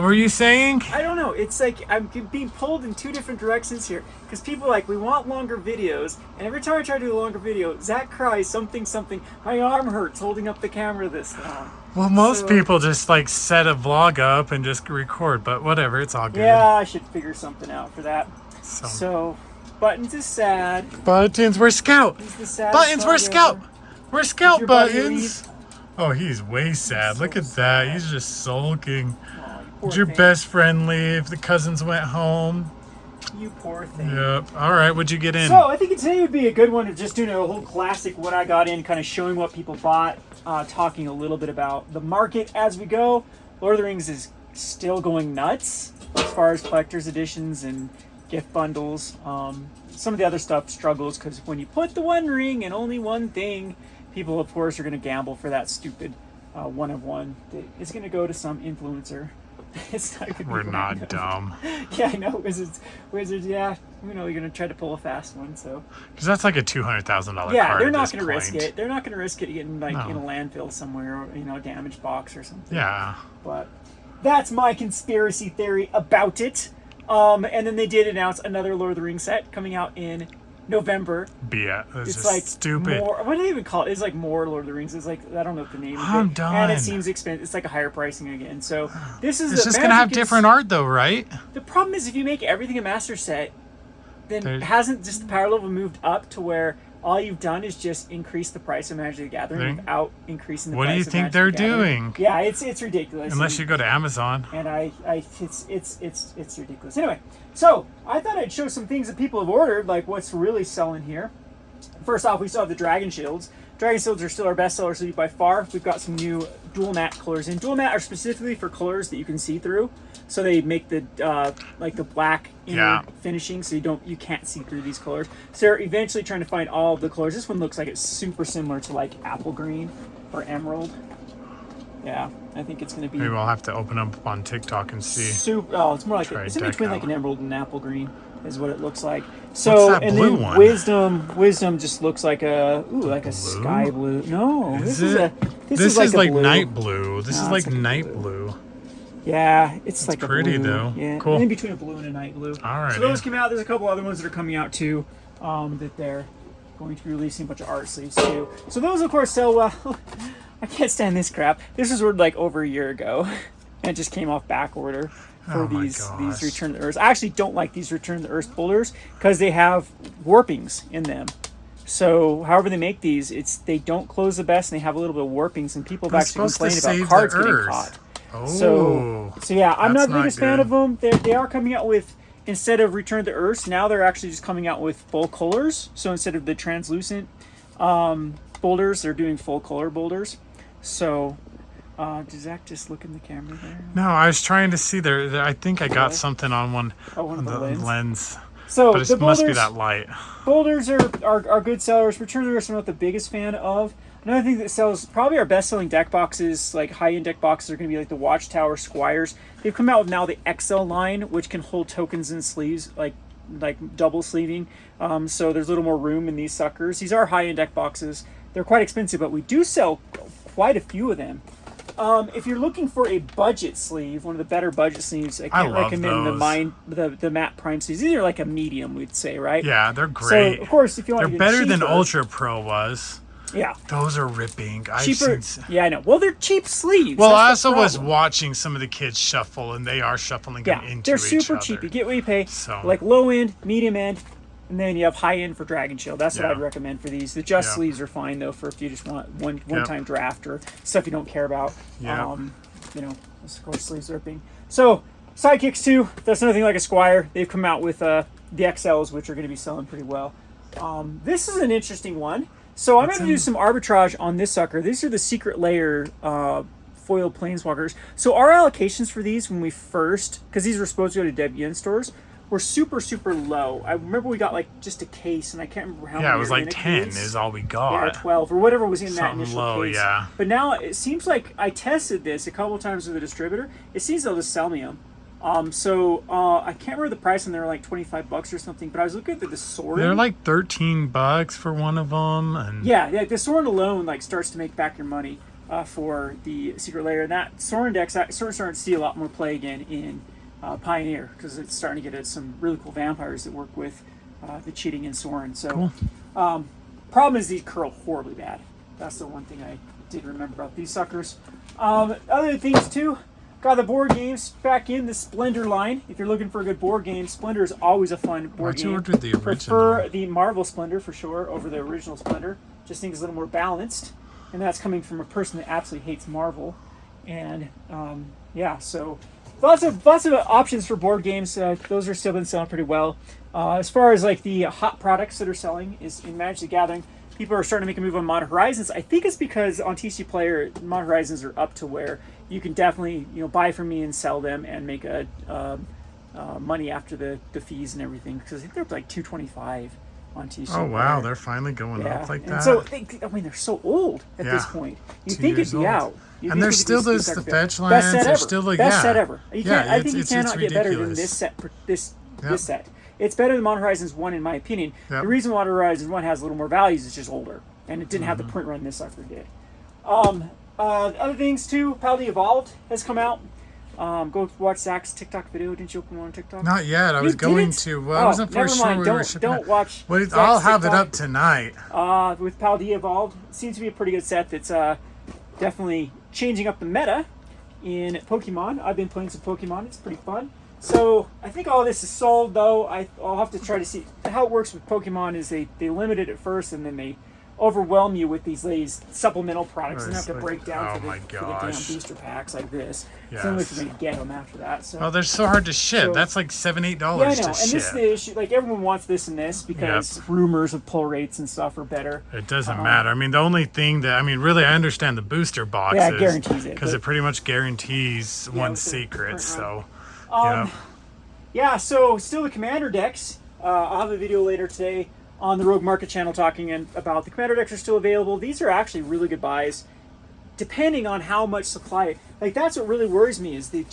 were you saying? I don't know. It's like I'm being pulled in two different directions here. Because people are like, we want longer videos. And every time I try to do a longer video, Zach cries something. My arm hurts holding up the camera this long. Well, most people just like set a vlog up and just record. But whatever, it's all good. Yeah, I should figure something out for that. So Buttons is sad. Buttons, we're Scout. He's the saddest Buttons, we're dog Scout. ever. We're Scout Did your buddy Buttons. leave? Oh, he's way sad. He's Look so at that. sad. He's just sulking. Aw, you poor Did your thing. best friend leave? The cousins went home. You poor thing. Yep. All right, what'd you get in? So I think today would be a good one of just doing a whole classic what I got in, kind of showing what people bought, talking a little bit about the market as we go. Lord of the Rings is still going nuts as far as collector's editions and gift bundles. Some of the other stuff struggles because when you put the one ring and only one thing, people of course are going to gamble for that stupid one of one. It's going to go to some influencer. It's not gonna We're be not random. dumb. Yeah, I know. Wizards, yeah. You know, you're going to try to pull a fast one, so. Because that's like a $200,000 Yeah, card they're at not this going to risk point. it. They're not going to risk it getting like No. in a landfill somewhere, or a damaged box or something. Yeah. But that's my conspiracy theory about it. And then they did announce another Lord of the Rings set coming out in November. Yeah, it's It's just like stupid. More, what do they even call it? It's like more Lord of the Rings. It's like, I don't know what the name is. I'm done. And it seems expensive. It's like a higher pricing again. So this is It's just going to have different art though, right? The problem is if you make everything a master set, then There's- hasn't just the power level moved up to where all you've done is just increase the price of Magic the Gathering There- without increasing the What do price you of think Magic they're the Gathering. doing? Yeah, it's ridiculous. Unless you go to Amazon. And it's ridiculous. Anyway, so I thought I'd show some things that people have ordered, like what's really selling here. First off, we still have the Dragon Shields. Dragon Shields are still our best seller sleeve by far. We've got some new dual matte colors in. Dual matte are specifically for colors that you can see through. So they make the like the black inner finishing, so you can't see through these colors. So they're eventually trying to find all of the colors. This one looks like it's super similar to like apple green or emerald. Yeah, I think it's going to be. Maybe we'll have to open up on TikTok and see. Super. Oh, it's more like Try it's to in deck between out. like an emerald and apple green is what it looks like. So What's that and blue then one? Wisdom just looks like a sky blue. No, Is this it? is like a like blue. night blue. This No, is it's like like a night blue. blue. Yeah, it's like a pretty, blue. though. Yeah, Cool. in between a blue and a night blue. Alrighty. So those came out. There's a couple other ones that are coming out too. That they're going to be releasing a bunch of art sleeves too. So those of course sell well. I can't stand this crap. This was ordered like over a year ago, and it just came off back order for Oh my these gosh. Return to the Earth. I actually don't like these Return to the Earth folders because they have warpings in them. So however they make these, they don't close the best and they have a little bit of warpings, and people have They're actually supposed to complained save about cards the getting Earth. caught. Oh. So yeah, I'm not that's the biggest not fan good. of them. They are coming out with, instead of Return to Earth, now they're actually just coming out with full colors. So instead of the translucent boulders, they're doing full color boulders. So does Zach just look in the camera there? No, I was trying to see there. I think I got Okay. something on one One on of the lens. but So the it must be boulders, that light. boulders are good sellers. Return to the Earth, I'm not the biggest fan of. Another thing that sells, probably our best-selling deck boxes, like high-end deck boxes, are going to be like the Watchtower Squires. They've come out with now the XL line, which can hold tokens and sleeves, like double sleeving. So there's a little more room in these suckers. These are high-end deck boxes. They're quite expensive, but we do sell quite a few of them. If you're looking for a budget sleeve, one of the better budget sleeves, I can't love recommend those. the matte prime sleeves. These are like a medium, we'd say, right? Yeah, they're great. So of course, if you want They're to get better than cheaper- Ultra Pro was. Yeah, Those are ripping. cheaper. Yeah, I know. Well, they're cheap sleeves. Well, I That's the also was problem. watching some of the kids shuffle, and they are shuffling Yeah, them into they're each super other. cheap. You get what you pay. So- Like low end, medium end, and then you have high end for Dragon Shield. That's what Yeah. I'd recommend for these. The just Yeah. sleeves are fine though for if you just want one time draft or stuff you don't care about. Yeah. Of course sleeves ripping. So sidekicks too. That's another thing like a Squire. They've come out with the XLs, which are going to be selling pretty well. This is an interesting one. So I'm going to do some arbitrage on this sucker. These are the Secret Layer foil planeswalkers. So our allocations for these when we first, because these were supposed to go to WN stores, were super, super low. I remember we got like just a case, and I can't remember how many. Yeah, it was were like in a 10 case. is all we Yeah, got. 12 or whatever was in that Something initial low, case. yeah. But now it seems like I tested this a couple times with a distributor. It seems they'll just sell me them. I can't remember the price, and they were like $25 or something. But I was looking at the Sorin. They're like $13 for one of them, and Yeah, the Sorin alone like starts to make back your money. for the Secret Lair. And that Sorin deck's starting to see a lot more play again in Pioneer, because it's starting to get some really cool vampires that work with the cheating in Sorin. So, Cool. Problem is these curl horribly bad. That's the one thing I did remember about these suckers. Other things too, got the board games back in the Splendor line. If you're looking for a good board game, Splendor is always a fun board Why'd game. you order the original? Prefer the Marvel Splendor for sure over the original Splendor. Just think it's a little more balanced, and that's coming from a person that absolutely hates Marvel. And yeah, so lots of options for board games. Those are still been selling pretty well. As far as like the hot products that are selling is in Magic the Gathering, people are starting to make a move on Modern Horizons. I think it's because on TCG Player, Modern Horizons are up to where you can definitely buy from me and sell them and make a money after the fees and everything, because I think they're like $2.25 on TCG. Oh wow, Player. they're finally going up like And that. so they're so old at this Yeah. point. You 2 think years it'd be old. out. You'd And think there's it'd still be those super the big. fetch Best lands. set There's ever. still like Best set ever. You can't. I think you it's cannot get better than ridiculous. this set. This Yep. set. It's better than Modern Horizons 1 in my opinion. Yep. The reason Modern Horizons 1 has a little more values is it's just older, and it didn't have the print run this sucker did. Other things too, Paladin Evolved has come out. Go watch Zach's TikTok video. Didn't you open one on TikTok? Not yet. I You was going didn't? to. Well, I wasn't for never sure mind. we were shipping Don't it. watch. Wait, Zach's I'll have it TikTok. up tonight. With Paladin Evolved. Seems to be a pretty good set that's definitely changing up the meta in Pokemon. I've been playing some Pokemon. It's pretty fun. So I think all this is sold, though. I'll have to try to see how it works with Pokemon. Is they limit it at first, and then they overwhelm you with these supplemental products, and have to It's break like- down oh for the my damn gosh. booster packs like this. Yes. It's the only way to get them after that. So. Oh, they're so hard to ship. So- That's like $7-8 Yeah, I know, to and ship. this is the issue. Like everyone wants this and this because rumors of pull rates and stuff are better. It doesn't matter. I mean, the only thing that really, I understand the booster boxes. Yeah, it guarantees it, because but- it pretty much guarantees one with the secret. print So, run. Yeah, so still the Commander decks. I'll have a video later today on the Rogue Market channel talking about the Commander decks are still available. These are actually really good buys, depending on how much supply. Like that's what really worries me is the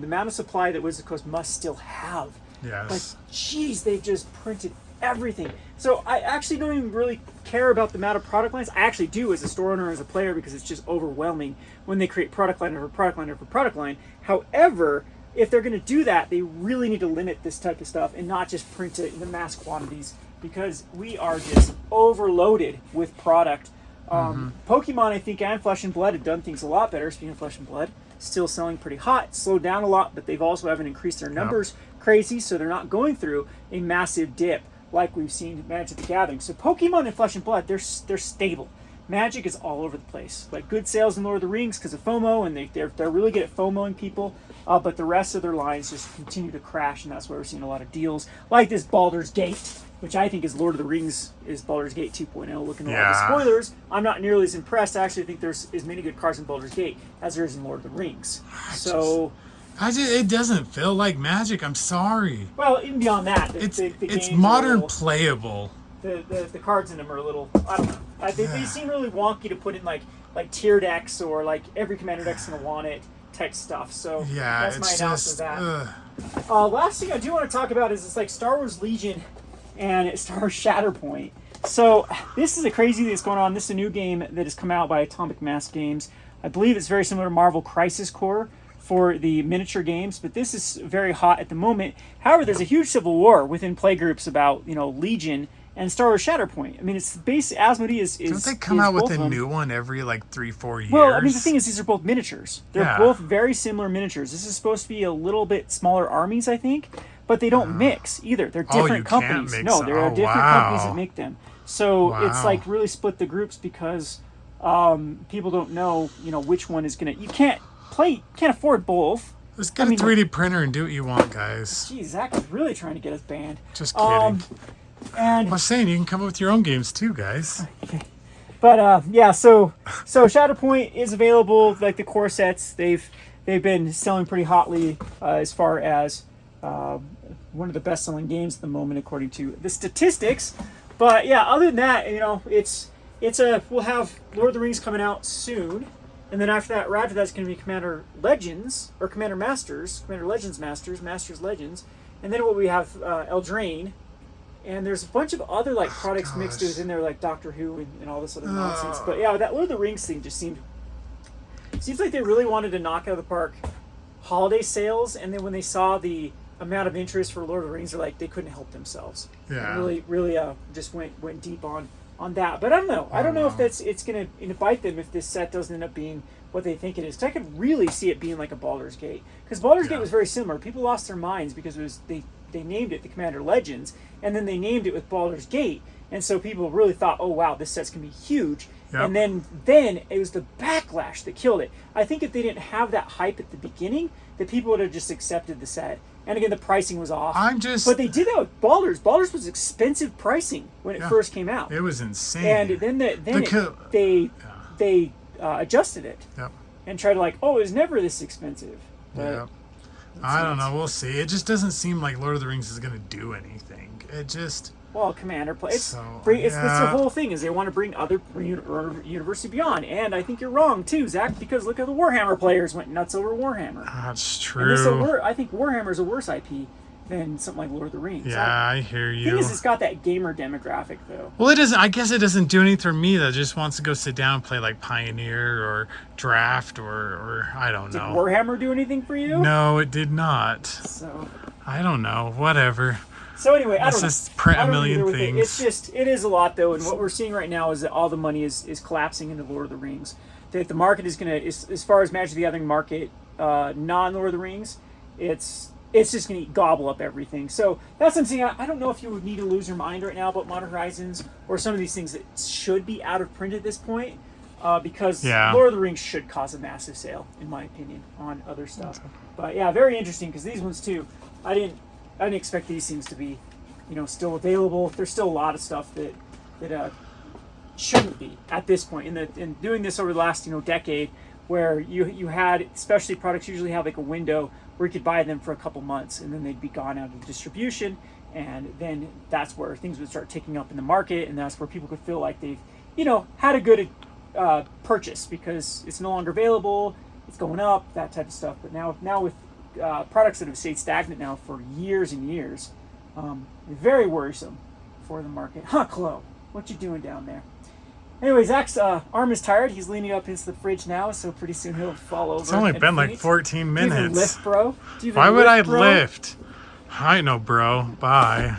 amount of supply that Wizards of the Coast must still have. yes. Like, geez, they've just printed everything. So I actually don't even really care about the amount of product lines. I actually do as a store owner, as a player, because it's just overwhelming when they create product line over product line over product line. However, if they're going to do that, they really need to limit this type of stuff and not just print it in the mass quantities, because we are just overloaded with product. Pokemon, I think, and Flesh and Blood have done things a lot better. Speaking of Flesh and Blood, still selling pretty hot, slowed down a lot, but they've also haven't increased their numbers crazy, so they're not going through a massive dip like we've seen in Magic the Gathering. So Pokemon and Flesh and Blood, they're stable. Magic is all over the place. Like good sales in Lord of the Rings because of FOMO, and they're really good at FOMOing people. But the rest of their lines just continue to crash, and that's why we're seeing a lot of deals like this Baldur's Gate, which I think is Lord of the Rings is Baldur's Gate 2.0. Looking at all the spoilers, I'm not nearly as impressed. I actually think there's as many good cards in Baldur's Gate as there is in Lord of the Rings. It doesn't feel like Magic. I'm sorry. Well, even beyond that, It's games are modern a little- playable. the cards in them are a little, I don't know. They seem really wonky to put in like tier decks, or like every commander deck's gonna want it type stuff. So Yeah, that's my it's analysis just. of that. Last thing I do want to talk about is it's like Star Wars Legion and Star Wars Shatterpoint. So this is a crazy thing that's going on. This is a new game that has come out by Atomic Mass Games. I believe it's very similar to Marvel Crisis Core for the miniature games, but this is very hot at the moment. However, there's a huge civil war within playgroups about Legion and Star Wars Shatterpoint. I mean, it's basic. Asmodee is. Don't they come is out with both of a them. new one every like 3-4 years? Well, I mean, the thing is, these are both miniatures. They're Yeah. both very similar miniatures. This is supposed to be a little bit smaller armies, I think, but they don't mix either. They're Oh, different you can't companies. mix No, them. there are Oh, different wow. companies that make them. So it's Wow. like really split the groups because people don't know, which one is gonna. You can't afford both. Just get I mean, a 3D printer and do what you want, guys. Geez, Zach is really trying to get us banned. Just kidding. And I was saying you can come up with your own games too, guys. But yeah, so Shatterpoint is available. Like the core sets, they've been selling pretty hotly as far as one of the best-selling games at the moment, according to the statistics. But yeah, other than that, we'll have Lord of the Rings coming out soon, and then after that's going to be Commander Legends or Commander Masters, Commander Legends Masters, Masters Legends, and then what we have Eldraine. And there's a bunch of other products mixed within there, like Doctor Who and all this other nonsense. But yeah, that Lord of the Rings thing just seemed Seems like they really wanted to knock out of the park holiday sales, and then when they saw the amount of interest for Lord of the Rings, they're like they couldn't help themselves. Yeah. And really just went deep on that. But I don't know. I don't know if it's gonna bite them if this set doesn't end up being what they think it is. Because I could really see it being like a Baldur's Gate. Because Baldur's Gate was very similar. People lost their minds because they named it the Commander Legends, and then they named it with Baldur's Gate, and so people really thought, oh wow, this set's gonna be huge. Yep. And then it was the backlash that killed it. I think if they didn't have that hype at the beginning, that people would have just accepted the set. And again, the pricing was off. But they did that with Baldur's. Baldur's was expensive pricing when it first came out. It was insane. And then they adjusted it. Yep. And tried to it was never this expensive. But I don't know. We'll see. It just doesn't seem like Lord of the Rings is going to do anything. It just... Well, Commander play. It's the whole thing is they want to bring other University Beyond, and I think you're wrong too, Zach, because look how the Warhammer players went nuts over Warhammer. That's true. I think Warhammer's a worse IP than something like Lord of the Rings. Yeah, I hear you. The thing is, it's got that gamer demographic though. Well, it doesn't. I guess it doesn't do anything for me that just wants to go sit down and play like Pioneer or Draft or I don't know. Did Warhammer do anything for you? No, it did not. So I don't know. Whatever. So anyway, I don't know. Just print a million things. It is a lot though, and what we're seeing right now is that all the money is collapsing into Lord of the Rings. That the market is gonna, as far as Magic the Gathering market, non-Lord of the Rings, it's just gonna gobble up everything. So that's something I don't know if you would need to lose your mind right now about Modern Horizons or some of these things that should be out of print at this point, because Lord of the Rings should cause a massive sale, in my opinion, on other stuff. But yeah, very interesting because these ones too, I didn't expect these things to be, still available. There's still a lot of stuff that shouldn't be at this point. In doing this over the last decade, where you had specialty products usually have like a window where you could buy them for a couple months and then they'd be gone out of distribution, and then that's where things would start ticking up in the market, and that's where people could feel like they've had a good purchase because it's no longer available, it's going up, that type of stuff. But now with products that have stayed stagnant now for years and years, very worrisome for the market. Chloe, what you doing down there? Anyway, Zach's arm is tired. He's leaning up into the fridge now, so pretty soon he'll fall over. It's only been like 14 minutes. Do you even lift, bro? Why would I lift? I know, bro. Bye.